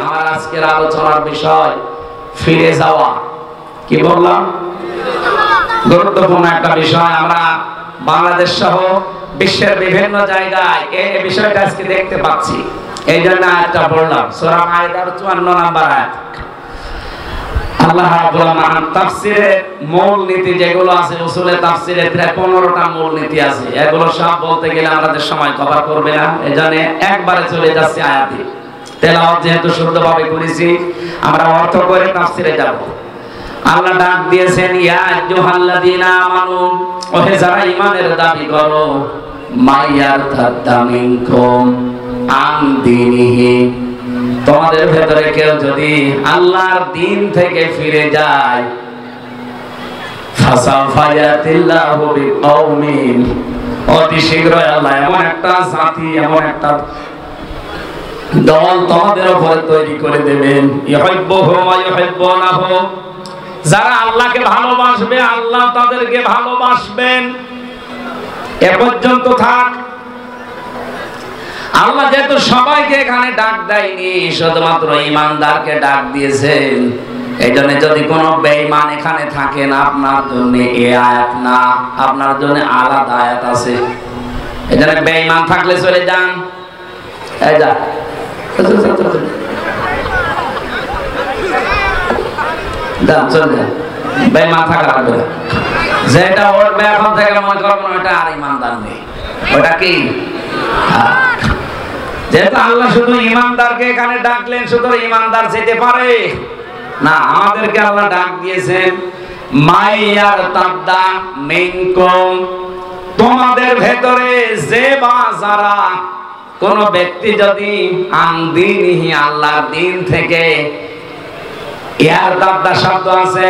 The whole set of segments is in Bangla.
আমার আজকের আলোচনার বিষয় ফিরে যাওয়া। কি বললাম? গুরুত্বপূর্ণ একটা বিষয়। আমরা বাংলাদেশ সহ বিশ্বের বিভিন্ন জায়গায় এই বিষয়টা আজকে দেখতে পাচ্ছি। এই জন্য আয়াতটা বললাম, সূরা মাইদার 54 নম্বর আয়াত। আল্লাহ রাব্বুল আলামিন তাফসীরে মূল নীতি যেগুলো আছে, উসুলে তাফসীরে প্রায় 15টা মূল নীতি আছে। এগুলো সব বলতে গেলে আমাদের সময় কভার করবে না, এজন্য একবারে চলে যাচ্ছে আয়াতে। তেলাওয়াত যেহেতু শুদ্ধভাবে করেছি, আমরা অর্থ করে তাফসীরে যাব। আল্লাহ ডাক দিয়েছেন, ইয়া আইয়ুহাল্লাযীনা আমানু, ওহে যারা ঈমানের দাবি করো, মাইয়ারতাদ্দা মিনকুম আন দীনিহি, তোমাদের ভেতরে কেউ যদি আল্লাহর দ্বীন থেকে ফিরে যায়, ফাসাউফা ইয়াতিল্লাহু বিকওমিন, অতি শীঘ্রই আল্লাহ এমন একটা জাতি, এমন একটা দল তোমাদের উপরে তৈরি করে দেবেন, ইউহিব্বুহুম ওয়া ইউহিব্বুনাহু, যারা আল্লাহকে ভালোবাসবে আল্লাহ তাদেরকে ভালোবাসবেন। এ পর্যন্ত থাক। আল্লাহ যেহেতু সবাইকে এখানে ডাক দেয়নি, শুধুমাত্র ঈমানদারকে ডাক দিয়েছেন, এই জন্য যদি কোনো বেঈমান এখানে থাকেন, আপনার জন্য এই আয়াত না, আপনার জন্য আলাদা আয়াত আছে। এই জন্য বেঈমান থাকলে চলে যান, এই যা চলে যান, বেঈমান থাকা লাগবে না। যেটা উঠবে এখন থেকে মনে করবেন ওটা আর ঈমানদার নেই, ওটা কি? যেহেতু আল্লাহ শুধু ঈমানদারকে এখানে ডাকলেন, শুধু ঈমানদার যেতে পারে না, আমাদেরকে আল্লাহ ডাক দিয়েছেন মাইয়ারতাদ্দা মিনকুম, তোমাদের ভেতরে যে বা যারা কোন ব্যক্তি যদি আন দীনিহি, আল্লাহর দ্বীন থেকে, ইয়ারতাদ্দা শব্দ আছে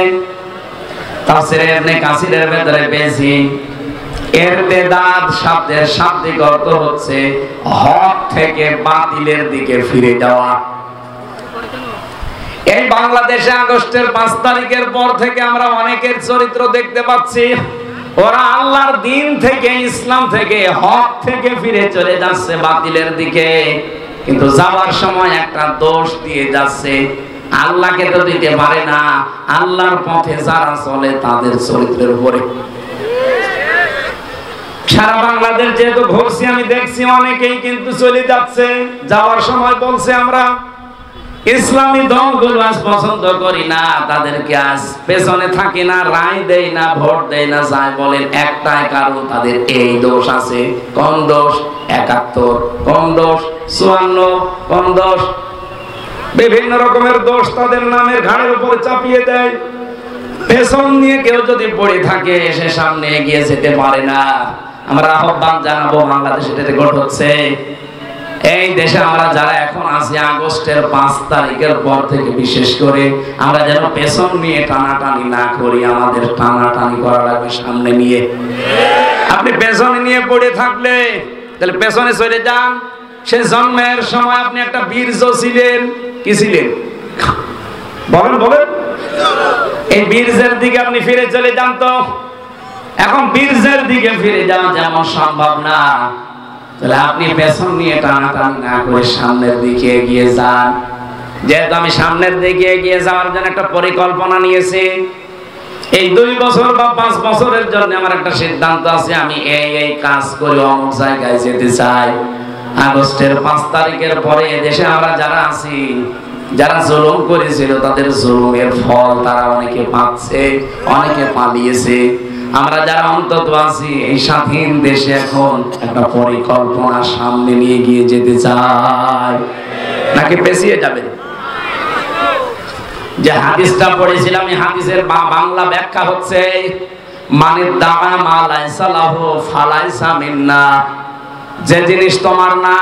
তাফসীরে ইবনে কাসিরের ভেতরে পেয়েছি, ইরতিদাদ শব্দের শাব্দিক অর্থ হচ্ছে হক থেকে বাতিলের দিকে ফিরে যাওয়া। এই বাংলাদেশে আগস্টের 5 তারিখের পর থেকে আমরা অনেকের চরিত্র দেখতে পাচ্ছি, ওরা আল্লাহর দ্বীন থেকে, ইসলাম থেকে, হক থেকে ফিরে চলে যাচ্ছে বাতিলের দিকে, কিন্তু যাওয়ার সময় একটা দোষ দিয়ে যাচ্ছে। আল্লাহকে তো দিতে পারে না, আল্লাহর পথে যারা চলে তাদের চরিত্রের উপরে। সারা বাংলাদেশ যেহেতু ঘুরছি, আমি দেখছি অনেকেই কিন্তু চলে যাচ্ছে। যাওয়ার সময় বলছে আমরা ইসলামী দলগুলো আজ পছন্দ করি না, তাদেরকে আজ পেছনে থাকি না, রায় দেই না, ভোট দেই না। যাই বলেন একটাই কারণ, তাদের এই দোষ আছে। কোন দোষ? ৭১, কোন দোষ? ৫৪, কোন দোষ? বিভিন্ন রকমের দোষ তাদের নামের ঘাড়ের উপর চাপিয়ে দেয়। পেছন নিয়ে কেউ যদি পড়ে থাকে, সে সামনে এগিয়ে যেতে পারে না। আমরা আহ্বান জানাবো, বাংলাদেশে এটা ঘটছে। এই দেশে আমরা যারা এখন আছি, আগস্টের 5 তারিখের পর থেকে বিশেষ করে আমরা যেন পেছন নিয়ে টানাটানি না করি, আমাদের টানাটানি করা লাগবে সামনে নিয়ে। আপনি পেছনে নিয়ে পড়ে থাকলে তাহলে পেছনে চলে যান। সে জন্মের সময় আপনি একটা বীর্য ছিলেন, কি ছিলেন বলেন বলেন? এই বীর্যের দিকে আপনি ফিরে চলে যান। তো এখন বীর্যের দিকে ফিরে যাওয়া যেমন সম্ভব না, তাহলে আপনি পেছন নিয়ে টানাটানি না করে সামনের দিকে এগিয়ে যান। যেহেতু আমি সামনের দিকে এগিয়ে যাওয়ার জন্য একটা পরিকল্পনা নিয়েছি, এই 2 বছর বা 5 বছরের জন্য আমার একটা সিদ্ধান্ত আছে, আমি এই কাজ করে অমুক জায়গায় যেতে চাই। আগস্টের 5 তারিখের পরে দেশে আমরা যারা আছি, যারা জুলুম করেছিল, তাদের জুলুমের ফল তারা অনেকে পাচ্ছে, অনেকে পালিয়েছে। আমরা যারা অন্তত আছি, এই স্বাধীন দেশে এখন একটা পরিকল্পনা সামনে নিয়ে গিয়ে যেতে চাই, নাকি পেছিয়ে যাবেন? যে হাদিসটা পড়েছিলাম, এই হাদিসের বাংলা ব্যাখ্যা হচ্ছে মানিদ দাআ মা লাইসা লাহু ফালাইসা মিন্না, যে জিনিস তোমার না,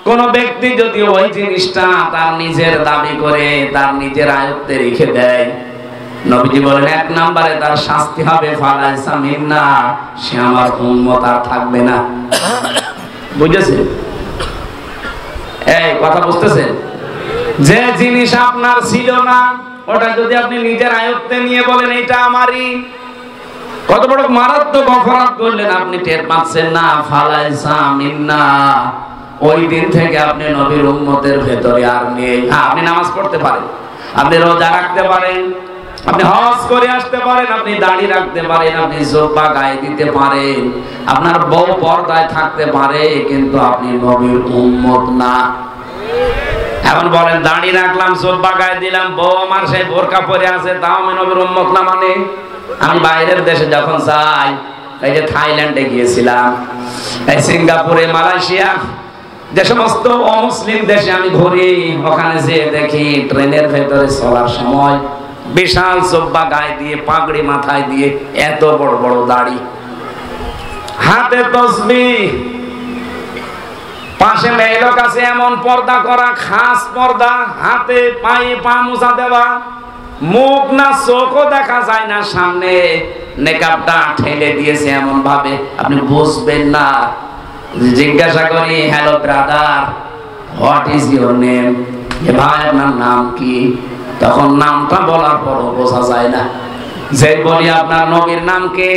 কোন ব্যক্তি যদি ওই জিনিসটা তার নিজের দাবি করে, তার নিজের আয়ত্তে রেখে দেয়, নবীজি বলেন 1 নম্বরে তার শাস্তি হবে ফালাইসা মিন্না, সে আমার উম্মত আর থাকবে না। বুঝেছেন? এই কথা বুঝতেছেন? যে জিনিস আপনার ছিল না, ওটা যদি আপনি নিজের আয়ত্তে নিয়ে বলেন এটা আমারই, কত বড় মারাত্মক অপরাধ করলেন আপনি, টের পাচ্ছেন না। ফালাইসা মিন্না, ওই দিন থেকে আপনি নবীর উম্মতের ভেতরে আর নেই। আপনি নামাজ পড়তে পারেন, আপনি রোজা রাখতে পারেন, আপনি হজ করে আসতে পারেন, আপনি দাড়ি রাখতে পারেন, আপনি জুব্বা গায়ে দিতে পারেন, আপনার বউ পর্দায় থাকতে পারে, কিন্তু আপনি নবীর উম্মত না। এখন বলেন দাড়ি রাখলাম, জুব্বা গায়ে দিলাম, বউ আমার সেই বোরকা পরে আছে, তাও আমি নবীর উম্মত না? মানে আমি বাইরের দেশে যখন যাই, এই যে থাইল্যান্ডে গিয়েছিলাম, এই সিঙ্গাপুরে, মালয়েশিয়া, যে সমস্ত অমুসলিম দেশে আমি ঘুরি, ওখানে যেয়ে দেখি ট্রেনের ভেতরে চলার সময় বিশাল জুব্বা গায়ে দিয়ে, পাগড়ি মাথায় দিয়ে, এত বড় বড় দাড়ি, হাতে তাসবিহ, পাশে মেয়ে লোক আছে এমন পর্দা করা, খাস পর্দা, হাতে পায়ে পা মোছা দেওয়া, মুখ না চোখও দেখা যায় না, সামনে নেকাবটা ঠেলে দিয়েছে এমন ভাবে আপনি বুঝবেন না। জিজ্ঞাসা করি, hello brother, what is your name? ভাই আপনার নাম কি? তখন নামটা বলার পরও বোঝা যায় না। যে বলি আপনার নবীর নাম কি,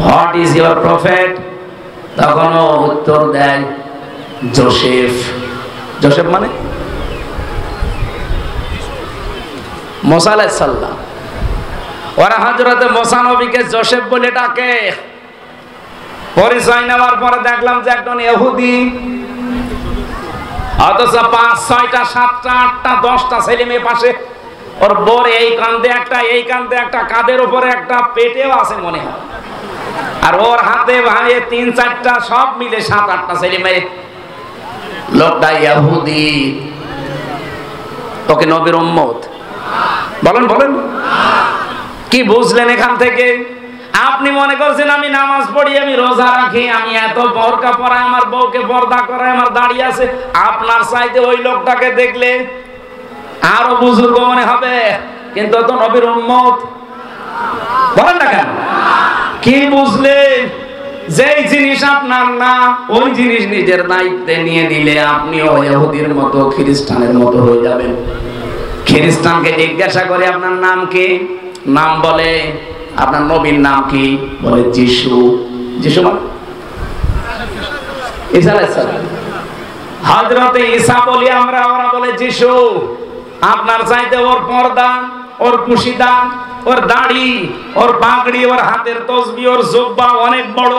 হোয়াট ইজ ইউর প্রফেট, তখন ও উত্তর দেয় জোসেফ। জোসেফ মানে মুসা আলাইহিস সালাম। ওরা হযরতে মুসা নবীকে জোসেফ বলে ডাকে। পরিচয় নেওয়ার পরে দেখলাম যে একজন ইহুদি, অথচ 5, 6টা, 7টা, 8টা, 10টা ছেলে মেয়ে পাশে, ওর বোর এই কান্দে একটা, এই কান্দে একটা, কাঁধের উপরে একটা, পেটেও আছে মনে হয়, আর ওর হাতে ভাইয়ে 3, 4টা, সব মিলে 7, 8টা ছেলে মেয়ে। লোকটা ইহুদি, ওকে নবীর উম্মত বলেন? বলেন কি বুঝলেন এখান থেকে? আপনি মনে করছেন আমি নামাজ পড়ি, আমি রোজা রাখি, আমি এত বোরকা পরাই, আমার বউকে পর্দা করাই, আমার দাঁড়িয়ে আছে, আপনার চাইতে ওই লোকটাকে দেখলে আরো বুজুর্গ মনে হবে, কিন্তু তো নবীর উম্মত। বলেন না কেন? কি বুঝলেন? যেই জিনিস আপনার না, ওই জিনিস নিজের দায়িত্বে নিয়ে নিলে আপনিও ইহুদির মতো, খ্রিস্টানের মতো হয়ে যাবেন। খ্রিস্টানকে জিজ্ঞাসা করে আপনার নাম কি, নাম বলে আপনার নবীর নাম কি, বলে যিশু। যিশু মানে ঈসা আলাইহিস সালাম। হযরতে ঈসা বলি আমরা, ওরা বলে যিশু। আপনার চাইতে ওর পর্দা, ওর পুশিদা, ওর দাড়ি, ওর পাগড়ি, ওর হাতের তসবিহ, ওর জুব্বা অনেক বড়,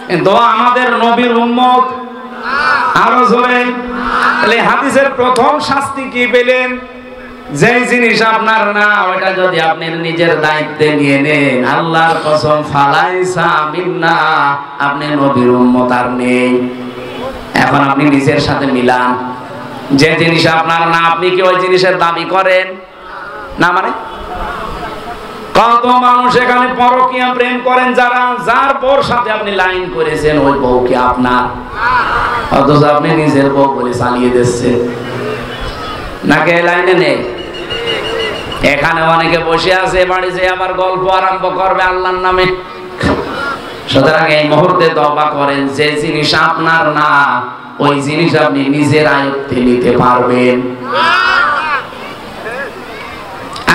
কিন্তু আমাদের নবীর উম্মত। আরো জোরে। তাহলে হাদিসের প্রথম শাস্তি কি পেলেন? যে জিনিস আপনার না, ওটা যদি আপনি নিজের দায়িত্বে নিয়ে নেন, আল্লাহর কসম, ফালাইসা মিন্না, আপনি নবীর উম্মত আর নেই। এখন আপনি নিজের সাথে মিলান, যে জিনিস আপনার না, আপনি কি ওই জিনিসের দাবি করেন? না মানে কত মানুষ এখানে পরকীয়া প্রেম করেন, যারা, যার বউর সাথে আপনি লাইন করেছেন, ওই বউ কি আপনার? অথচ আপনি নিজের বউ বলে চালিয়ে দিচ্ছেন। নাকি লাইনে নেই? এখানে অনেকে বসে আছে, বাড়ি যে আবার গল্প আরম্ভ করবে আল্লাহর নামে। সুতরাং এই মুহূর্তে তওবা করেন, যে জিনিস আপনার না, ওই জিনিস আপনি নিজের আয়ত্তে নিতে পারবেন।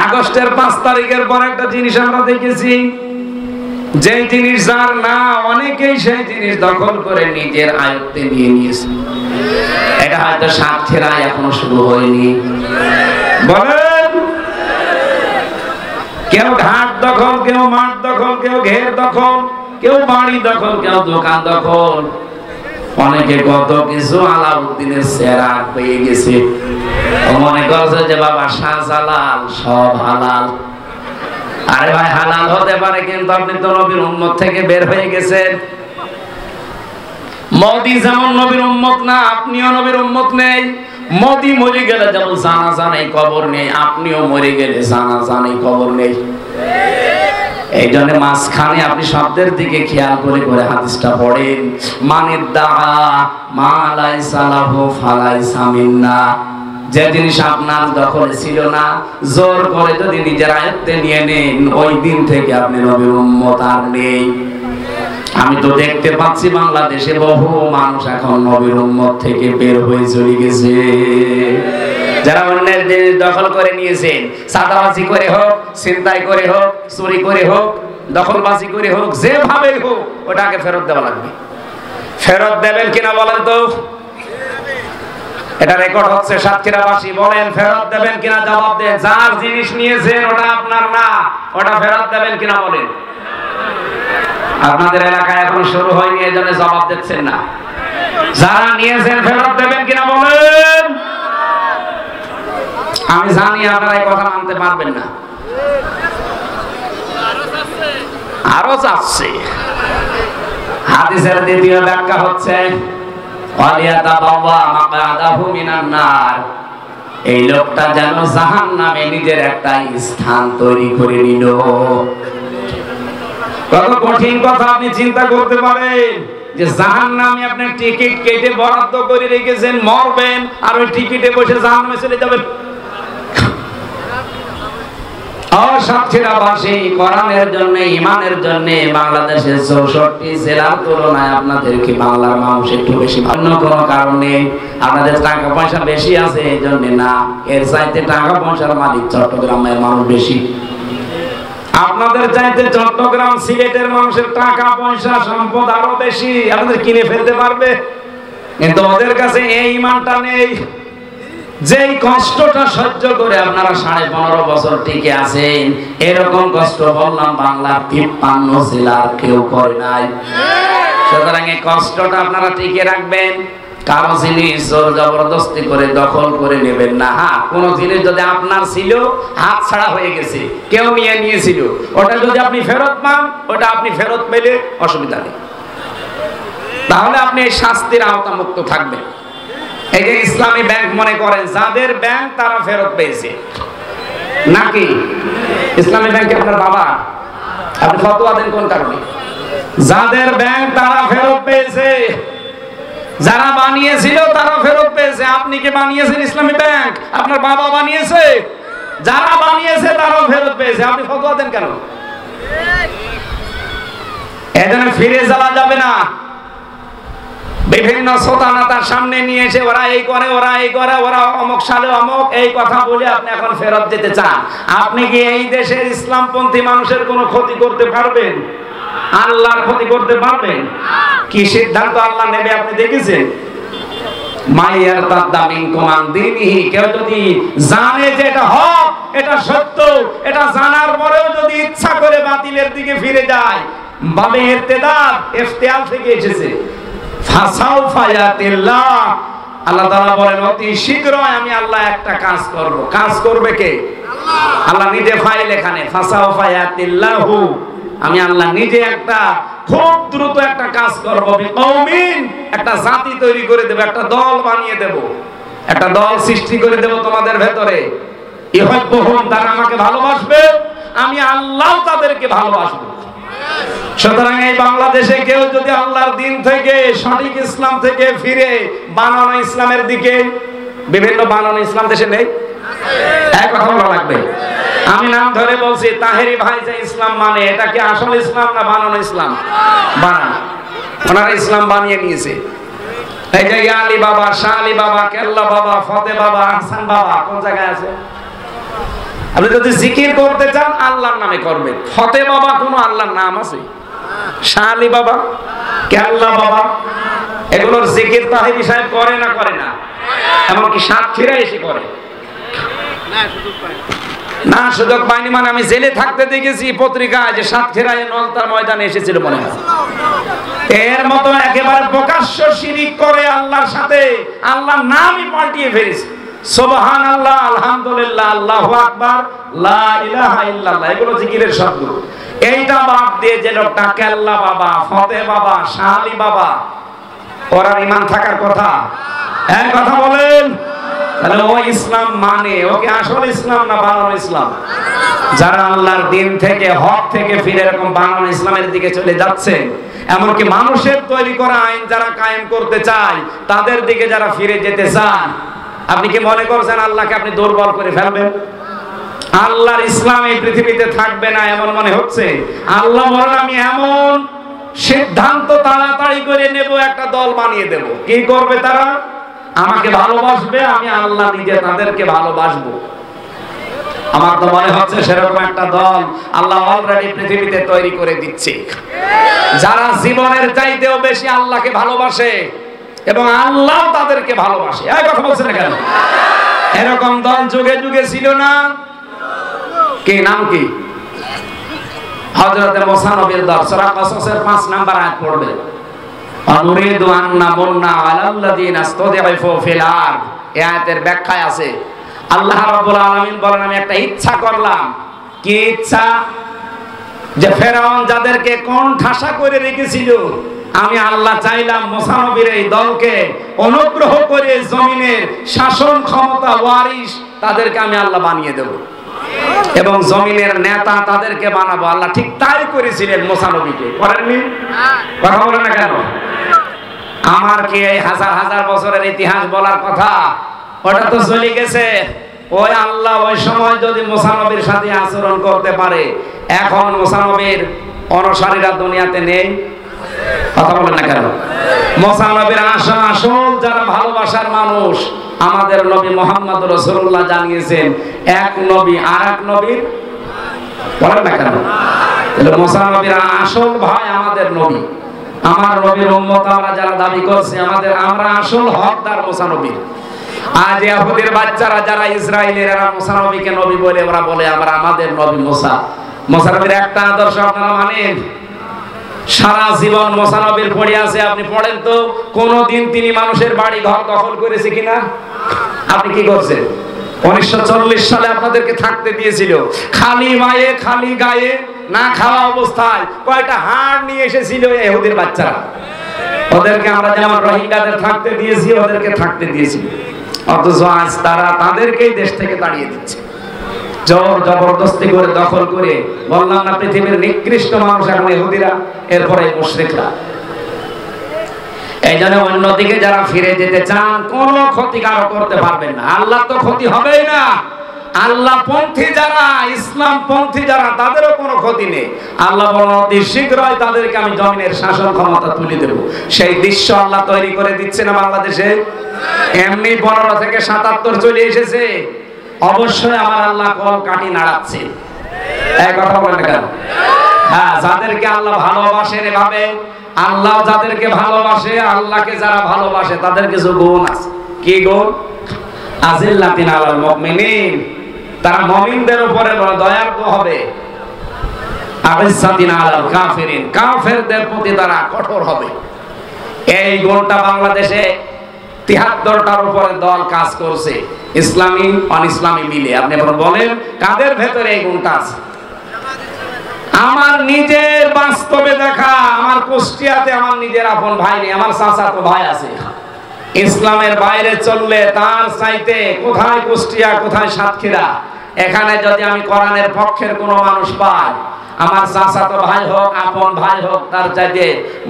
আগস্টের 5 তারিখের পর একটা জিনিস আমরা দেখেছি, যে জিনিস যার না, অনেকেই সেই জিনিস দখল করে নিজের আয়ত্তে নিয়ে নিয়েছে। এটা হয়তো স্বার্থের আয় এখনো শুরু হয়নি। বলেন, কেউ ঘাট দখল, কেউ মাঠ দখল, কেউ ঘের দখল, কেউ বাড়ি দখল, কেউ দোকান দখল, অনেকে কত কিছু আলাউদ্দিনের সেরা পেয়ে গেছে। মনে করছে যে বাবা শাহজালাল সব হালাল। আরে ভাই, হালাল হতে পারে, কিন্তু আপনি তো নবীর উম্মত থেকে বের হয়ে গেছেন। মোদি যেমন নবীর উম্মত না, আপনিও নবীর উম্মত নেই। মোদি মরে গেলে যেমন জানাজা নেই, কবর নেই, আপনিও মরে গেলে জানাজা নেই, কবর নেই। এই জন্য মাঝখানে আপনি শব্দের দিকে খেয়াল করে করে হাদিসটা পড়েন, মানিদ্দা মা লাইসা লাহু ফালাইসা মিন্না। যে জিনিস আপনার দখলে ছিল না, জোর করে যদি নিজের আয়ত্তে নিয়ে নেন, ওই দিন থেকে আপনি নবীর উম্মত আর নেই। আমি তো দেখতে পাচ্ছি বাংলাদেশে বহু মানুষ এখন নবীর উম্মত থেকে বের হয়ে চলে গেছে। যারা অন্যের জিনিস দখল করে নিয়েছেন, চাঁদাবাজি করে হোক, ছিনতাই করে হোক, চুরি করে হোক, দখলবাজি করে হোক, যেভাবে হোক, ওটাকে ফেরত দেওয়া লাগবে। ফেরত দেবেন কিনা বলেন তো? এটা রেকর্ড হচ্ছে, সাতক্ষীরাবাসী বলেন ফেরত দেবেন কিনা? জবাব দেন। যার জিনিস নিয়েছেন ওটা আপনার না, ওটা ফেরত দেবেন কিনা বলেন? আপনাদের এলাকায় এখন শুরু হয়নি, এজন্য জবাব দিচ্ছেন না। যারা নিয়েছেন ফেরত দেবেন কিনা বলেন? আমি জানি আপনারা এই কথা মানতে পারবেন না, আরো চাচ্ছে। হাদিসের দ্বিতীয় ব্যাখ্যা হচ্ছে এই লোকটা যেন জাহান্নামে নিজের একটা স্থান তৈরি করে নিল। কত কঠিন কথা আপনি চিন্তা করতে পারেন যে জাহান্নামে আপনি টিকিট কেটে বরাদ্দ করে রেখেছেন, মরবেন আর ওই টিকিটে বসে জাহান্নামে চলে যাবেন। সাতক্ষীরাবাসী কোরআনের জন্য, ইমানের জন্য বাংলাদেশের 64 জেলার তুলনায় আপনাদেরকে বাংলার মানুষ একটু বেশি ভালো। কোনো কারণে আপনাদের টাকা পয়সা বেশি আছে এই জন্য না, এর চাইতে টাকা পয়সার মালিক চট্টগ্রামের মানুষ বেশি। আপনাদের চাইতে চট্টগ্রাম সিলেটের মানুষের টাকা পয়সা সম্পদ আরো বেশি, আপনাদের কিনে ফেলতে পারবে, কিন্তু ওদের কাছে এই ইমানটা নেই। যেই কষ্টটা সহ্য করে আপনারা 15.5 বছর টিকে আছেন, এরকম কষ্ট বললাম বাংলার 53 জেলার কেউ করে নাই। সুতরাং এই কষ্টটা আপনারা টিকে রাখবেন। কারো জিনিস জোর জবরদস্তি করে দখল করে নেবেন না। হ্যাঁ, কোন জিনিস যদি আপনার ছিল, হাত ছাড়া হয়ে গেছে, কেউ নিয়ে নিয়েছিল, ওটা যদি আপনি ফেরত পান, ওটা আপনি ফেরত পেলে অসুবিধা নেই, তাহলে আপনি এই শাস্তির আওতামুক্ত থাকবেন। এই যে ইসলামী ব্যাংক মনে করেন যাদের ব্যাংক তারা ফেরত পেয়েছে নাকি? ইসলামী ব্যাংকে আপনার বাবা, আপনি ফতোয়া দেন কোন কারণে? যাদের ব্যাংক তারা ফেরত পেয়েছে, যারা বানিয়েছিল তারা ফেরত পেয়েছে। আপনি কি বানিয়েছেন ইসলামী ব্যাংক? আপনার বাবা বানিয়েছে? যারা বানিয়েছে তারাও ফেরত পেয়েছে, আপনি ফতোয়া দেন কেন? এজন্য ফিরে যাওয়া যাবে না। বিভিন্ন সোতানাতার সামনে নিয়ে এসে ওরা এই করে, ওরা এই করে, ওরা অমুক সালে অমুক, এই কথা বলে আপনি এখন ফেরত যেতে চান। আপনি কি এই দেশের ইসলামপন্থী মানুষের কোনো ক্ষতি করতে পারবেন? আল্লাহর ক্ষতি করতে পারবেন? কি সিদ্ধান্ত আল্লাহ নেবে আপনি দেখেছেন? মাইয়ার তাদামিন কুমান দিনহি, কেউ যদি জানে যে এটা হক, এটা সত্য, এটা জানার পরেও যদি ইচ্ছা করে বাতিলের দিকে ফিরে যায়, বাবে ইরতিদাদ ইফতিয়াল থেকে এসেছে। আল্লাহ তাআলা বলেন অতি শীঘ্রই আমি আল্লাহ একটা কাজ করব। কাজ করবে কে? আল্লাহ নিজে ফাইল এখানে ফাসাউফায়াতিল্লাহু, আমি আল্লাহ নিজে একটা খুব দ্রুত একটা কাজ করব। বিকৌমিন, একটা জাতি তৈরি করে দেব, একটা দল বানিয়ে দেব, একটা দল সৃষ্টি করে দেব তোমাদের ভেতরে। ইহব্বুহুম, তারা আমাকে ভালোবাসবে, আমি আল্লাহ তাদেরকে ভালোবাসবো। সুতরাং এই বাংলাদেশে কেউ যদি আল্লাহর দিন থেকে, সঠিক ইসলাম থেকে ফিরে বানানো ইসলামের দিকে, বিভিন্ন বানানো ইসলাম দেশে নেই, এক কথা বলা লাগবে। আমি নাম ধরে বলছি, তাহেরি ভাই যে ইসলাম মানে, এটা কি আসল ইসলাম না বানানো ইসলাম? বানানো। ওনারা ইসলাম বানিয়ে নিয়েছে। এই যে আলী বাবা, শাহ আলী বাবা, কেল্লা বাবা, ফতে বাবা, আহসান বাবা কোন জায়গায় আছে? আপনি যদি জিকির করতে চান আল্লাহর নামে করবেন। ফতে বাবা কোনো আল্লাহর নাম আছে? শাহ আলী বাবা, কেল্লা বাবা, এগুলোর জিকির তাহেরি সাহেব করে না? করে না? এমনকি সাতক্ষীরা এসে করে না? সুযোগ পাইনি মানে আমি জেলে থাকতে দেখেছি পত্রিকায় যে সাতক্ষীরায় নলতার ময়দানে এসেছিল মনে হয়। এর মতো একেবারে প্রকাশ্য শিরিক করে আল্লাহর সাথে, আল্লাহর নামই পাল্টিয়ে ফেলেছে। সুবহানাল্লাহ, আলহামদুলিল্লাহ, আল্লাহু আকবার, লা ইলাহা ইল্লাল্লাহ, এগুলো জিকিরের শব্দ। এইটা বাদ দিয়ে যে লোকটা কেল্লা বাবা, ফতে বাবা, শাহ আলী বাবা, ওরা ঈমান থাকার কথা, এক কথা বলেন, তাহলে ও ইসলাম মানে, ওকে আসল ইসলাম না বানানো ইসলাম? যারা আল্লাহর দিন থেকে, হক থেকে ফিরে এরকম বানানো ইসলামের দিকে চলে যাচ্ছে, এমনকি মানুষের তৈরি করা আইন যারা কায়েম করতে চায়, তাদের দিকে যারা ফিরে যেতে চান, আপনি কি মনে করছেন আল্লাহকে আপনি দুর্বল করে ফেলবেন? আল্লাহর ইসলাম এই পৃথিবীতে থাকবে না এমন মনে হচ্ছে? আল্লাহ বলেন আমি এমন সিদ্ধান্ত তাড়াতাড়ি করে নেব, একটা দল বানিয়ে দেব। কি করবে তারা? আমাকে ভালোবাসবে, আমি আল্লাহ নিজে তাদেরকে ভালোবাসবো। আমার তো মনে হচ্ছে সেরকম একটা দল আল্লাহ অলরেডি পৃথিবীতে তৈরি করে দিচ্ছে, যারা জীবনের চাইতেও বেশি আল্লাহকে ভালোবাসে এবং আল্লাহ তাদেরকে ভালোবাসে। এই কথা বলছেন না কেন? এরকম দল যুগে যুগে ছিল না? কি নাম কি? হযরত মুসা নবীর দল। সূরা কসসের 5 নাম্বার আয়াত পড়বে, অনুরিদু আন নামুন্না আলাল্লাযিনা ইসতাদঈফু ফিল আরদ। এই আয়াতের ব্যাখ্যায় আছে আল্লাহ রাব্বুল আলামিন বলেন, আমি একটা ইচ্ছা করলাম। কি ইচ্ছা? যে ফেরাউন যাদেরকে কোন ঠাসা করে রেখেছিল, আমি আল্লাহ চাইলাম মুসা নবীর এই দলকে অনুগ্রহ করে জমিনের শাসন ক্ষমতা ওয়ারিস তাদেরকে আমি আল্লাহ বানিয়ে দেব এবং জমিনের নেতা তাদেরকে বানাবো। আল্লাহ ঠিক তাই করেছিলেন মুসা নবীকে, করেননি? কথা বলেন না কেন? আমার কি এই হাজার হাজার বছরের ইতিহাস বলার কথা? ওটা তো চলে গেছে। ওই আল্লাহ ওই সময় যদি মুসা নবীর সাথে আচরণ করতে পারে, এখন মুসা নবীর অনুসারীরা দুনিয়াতে নেই। কথা বলেন না কেন? মুসা নবীর আসল যারা ভালোবাসার মানুষ, আমাদের নবী মুহাম্মদ রাসূলুল্লাহ জানিয়েছেন, এক নবী আর এক নবীর, বলেন না কেন? তাহলে মুসা নবীর আসল ভাই আমাদের নবী। আমার নবীর উম্মত আমরা যারা দাবি করছি, আমরা আসল হকদার মুসা নবীর। আজ ইহুদির বাচ্চারা যারা ইসরায়েলের, এরা মুসা নবীকে নবী বলে ওরা বলে আমরা আমাদের নবী মুসা। মুসা নবীর একটা আদর্শ আপনারা মানেন? সারা জীবন মুসা নবীর পড়ে আছে। আপনি পড়েন তো কোনদিন তিনি মানুষের বাড়ি ঘর দখল করেছে কিনা? আপনি কি করছেন? 1940 সালে আপনাদেরকে থাকতে দিয়েছিল খালি মায়ে খালি গায়ে, না খাওয়া অবস্থায়। কয়টা হাড় নিয়ে এসেছিল ইহুদির বাচ্চারা। ওদেরকে আমরা যেমন রোহিঙ্গাদের থাকতে দিয়েছি, ওদেরকে থাকতে দিয়েছি। অথচ আজ তারা তাদেরকেই দেশ থেকে তাড়িয়ে দিচ্ছে, জোর জবরদস্তি করে দখল করে। বললাম না পৃথিবীর নিকৃষ্ট মানুষ এখন ইহুদিরা, এরপরে মুশরিকরা। এই জন্য অন্যদিকে যারা ফিরে যেতে চান, কোনো ক্ষতি কারো করতে পারবেন না। আল্লাহ তো ক্ষতি হবেই না। আল্লাহ পন্থী যারা, ইসলাম পন্থী যারা, তাদেরও কোনো ক্ষতি নেই। আল্লাহ বলেন অতি শীঘ্রই তাদেরকে আমি জমিনের শাসন ক্ষমতা তুলে দেব। সেই দৃশ্য আল্লাহ তৈরি করে দিচ্ছে না বাংলাদেশে? এমনি 15 থেকে 77 চলে এসেছে। অবশ্যই আমার আল্লাহ কল কাটি নাড়াচ্ছে। এই কথা বলেন না কেন? হ্যাঁ, যাদেরকে আল্লাহ ভালোবাসেন এভাবে, আল্লাহ যাদেরকে ভালোবাসে, আল্লাহকে যারা ভালোবাসে, তাদের কিছু গুণ আছে। কি গুণ? আজিল্লাতিন আলাল মুমিনিন, তারা মুমিনদের উপরে দয়ার্দ হবে। আইসাতিন আলাল কাফিরিন, কাফেরদের প্রতি তারা কঠোর হবে। এই গুণটা বাংলাদেশে 73টার উপরে দল কাজ করছে, ইসলামী অন ইসলামী মিলে। আপনি বলেন কাদের ভেতরে এই গুণটা আছে? আমার নিজের বাস্তবে দেখা, আমার কুষ্টিয়াতে আমার নিজের আপন ভাই নেই, আমার চাচাতো ভাই আছে। ইসলামের বাইরে চললে তার চাইতে কোথায় কুষ্টিয়া, কোথায় সাতক্ষীরা, এখানে যদি আমি কোরআনের পক্ষের কোনো মানুষ পাই, আমার চাচাতো ভাই হোক, আপন ভাই হোক, তার চাইতে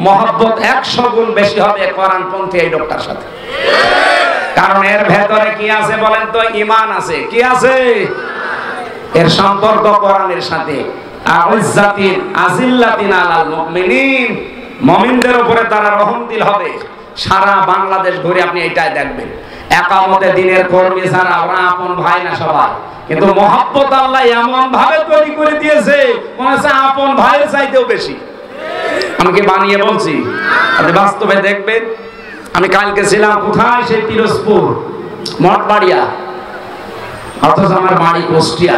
মহব্বত 100 গুণ বেশি হবে কোরআনপন্থী এই লোকটার সাথে। কারণ এর ভেতরে কি আছে বলেন তো? ঈমান আছে। কি আছে? এর সম্পর্ক কোরআনের সাথে। আইজ্জাতিন আজিল্লাতিন আলাল মুমিনিন, মুমিনদের উপরে তারা রহমদিল হবে। সারা বাংলাদেশ ঘুরে আপনি এটাই দেখবেন। একামতে দিনের কর্মী ছাড়া ওরা আপন ভাই না সবাই, কিন্তু মহব্বত আল্লাহ এমন ভাবে তৈরি করে দিয়েছে, মনে হচ্ছে আপন ভাইয়ের চাইতেও বেশি। আমি কি বানিয়ে বলছি? আপনি বাস্তবে দেখবেন। আমি কালকে ছিলাম কোথায়? সেই পিরোজপুর মঠবাড়িয়া, অথচ আমার বাড়ি কুষ্টিয়া।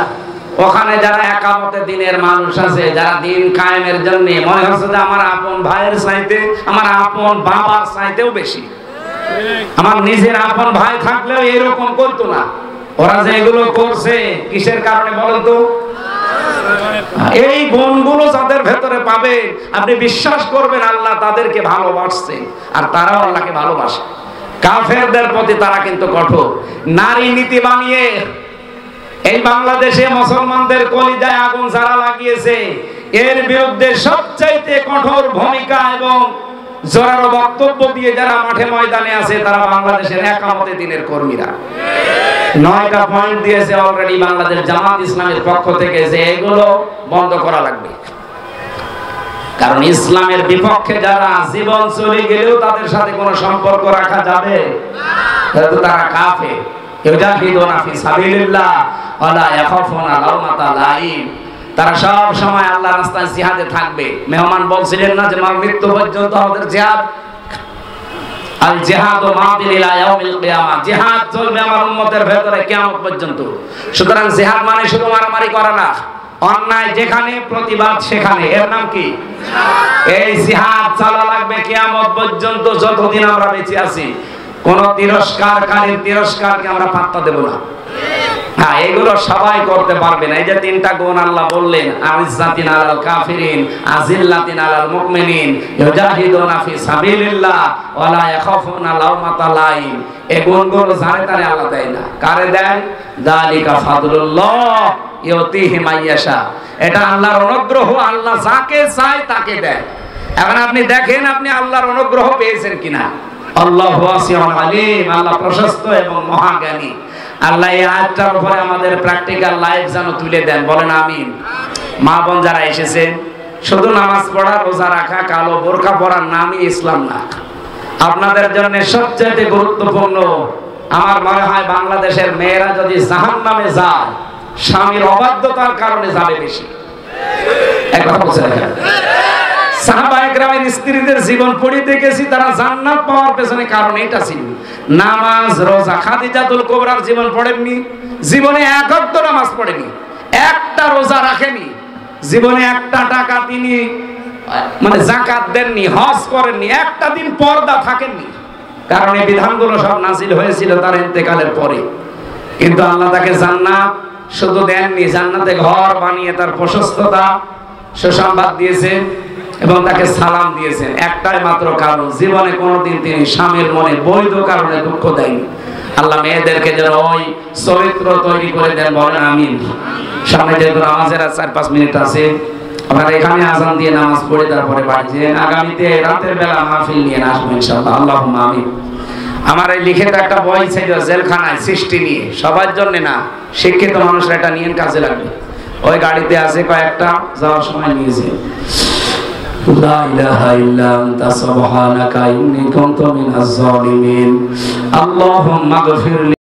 ওখানে যারা একামতে দিনের মানুষ আছে, যারা দিন কায়েমের জন্য, মনে হচ্ছে যে আমার আপন ভাইয়ের চাইতে, আমার আপন বাবার চাইতেও বেশি। আমার নিজের আপন ভাই থাকলেও এরকম করতো না। ওরা যে এগুলো করছে কিসের কারণে বলেন তো? এই গুণগুলো যাদের ভেতরে পাবে, আপনি বিশ্বাস করবেন আল্লাহ তাদেরকে ভালোবাসছে, আর তারাও আল্লাহকে ভালোবাসে। কাফেরদের প্রতি তারা কিন্তু কঠোর। নারী নীতি বানিয়ে এই বাংলাদেশে মুসলমানদের কলিজায় আগুন যারা লাগিয়েছে, এর বিরুদ্ধে সবচাইতে কঠোর ভূমিকা এবং জোরালো বক্তব্য দিয়ে যারা মাঠে ময়দানে আছে, তারা বাংলাদেশের একামতে দিনের কর্মীরা। 9টা পয়েন্ট দিয়েছে অলরেডি বাংলাদেশ জামাত ইসলামের পক্ষ থেকে, যে এগুলো বন্ধ করা লাগবে। কারণ ইসলামের বিপক্ষে যারা, জীবন চলে গেলেও তাদের সাথে কোনো সম্পর্ক রাখা যাবে না, তারা কাফের। ইউজাহিদুনা ফি সাবিলিল্লাহ ওয়া লা ইয়াখাফুনা লাওমাতা লাইম। তারা সব সময় আল্লাহর রাস্তায় জিহাদে থাকবে। মেহমান বলছিলেন না যে মৃত্যু পর্যন্ত আমাদের জিহাদ, আল জিহাদু মাদিন ইলা ইয়াউমিল কিয়ামা, জিহাদ চলবে আমার উম্মতের ভেতরে কিয়ামত পর্যন্ত। সুতরাং জিহাদ মানে শুধু মারামারি করা না, অন্যায় যেখানে প্রতিবাদ সেখানে, এর নাম কি? এই জিহাদ চালা লাগবে কিয়ামত পর্যন্ত, যতদিন আমরা বেঁচে আছি। কোন তিরস্কারকারীর তিরস্কারকে আমরা পাত্তা দেব না। হ্যাঁ, এগুলো সবাই করতে পারবে না। এই যে তিনটা গুণ আল্লাহ বললেন, আইজ্জাতিন আলাল কাফিরিন, আজিল্লাতিন আলাল মুমিনিন, ইউজাহিদুনা ফি সাবিলিল্লাহ ওয়া লা ইয়াখাফুনা লাওমাতা লাইম। এই গুণগুলো যারে তারে আল্লাহ দেয় না। কারে দেয়? যালিকা ফাদলুল্লাহ ইউতিহি মাইয়াশা। এটা আল্লাহর অনুগ্রহ, আল্লাহ যাকে চায় তাকে দেয়। এখন আপনি দেখেন আপনি আল্লাহর অনুগ্রহ পেয়েছেন কিনা। আল্লাহু ওয়াসিউন আলিম, আল্লাহ প্রশস্ত এবং মহাজ্ঞানী। আল্লাহ এই আয়াতটার উপরে আমাদের প্র্যাকটিক্যাল লাইফ যেন তুলে দেন, বলেন আমিন। মা বোন যারা এসেছেন, শুধু নামাজ পড়া, রোজা রাখা, কালো বোরকা পরার নামই ইসলাম না। আপনাদের জন্য সবচেয়ে গুরুত্বপূর্ণ, আমার মনে হয় বাংলাদেশের মেয়েরা যদি জাহান্নামে যায়, স্বামীর অবাধ্যতার কারণে যাবে বেশি। এক কথা বলছে দেখেন, সাহাবায়ে কেরামের স্ত্রীদের জীবন পড়ে দেখেছি, তারা জান্নাত পাওয়ার পেছনে কারণ এটা ছিল নামাজ রোজা। খাদিজাতুল কুবরার জীবন পড়েননি, জীবনে এক ওয়াক্ত নামাজ পড়েনি, একটা রোজা রাখেনি, জীবনে একটা টাকা তিনি মানে যাকাত দেননি, হজ করেননি, একটা দিন পর্দা থাকেননি। কারণ এই বিধানগুলো সব নাযিল হয়েছিল তার ইন্তেকালের পরে। কিন্তু আল্লাহ তাকে জান্নাত শুধু দেননি, জান্নাতে ঘর বানিয়ে তার প্রশস্ততা সুসংবাদ দিয়েছেন এবং তাকে সালাম দিয়েছেন। একটাই মাত্র কারণ, জীবনে কোনোদিন তিনি স্বামীর মনে বৈধ কারণে দুঃখ দেয়নি। আল্লাহ মেয়েদেরকে যেন ওই চরিত্র তৈরি করে দেন, বলেন আমিন। সামনে যেহেতু নামাজের 4-5 মিনিট আছে, আপনারা এখানে আজান দিয়ে নামাজ পড়ে তারপরে বাড়ি যেন আগামীতে রাতের বেলা মাহফিল নিয়ে আসবো ইনশাআল্লাহ, আল্লাহুম্মা আমিন। আমার এই লিখিত একটা বই ছিল জেলখানায় সৃষ্টি নিয়ে, সবার জন্য না, শিক্ষিত মানুষরা এটা নিয়ে কাজে লাগবে। ওই গাড়িতে আছে কয়েকটা, যাওয়ার সময় নিয়েছে। লা ইলাহা ইল্লা আনতা সুবহানাকা ইন্নী কুনতু মিনাজ জালিমিন। আল্লাহুম্মা গফির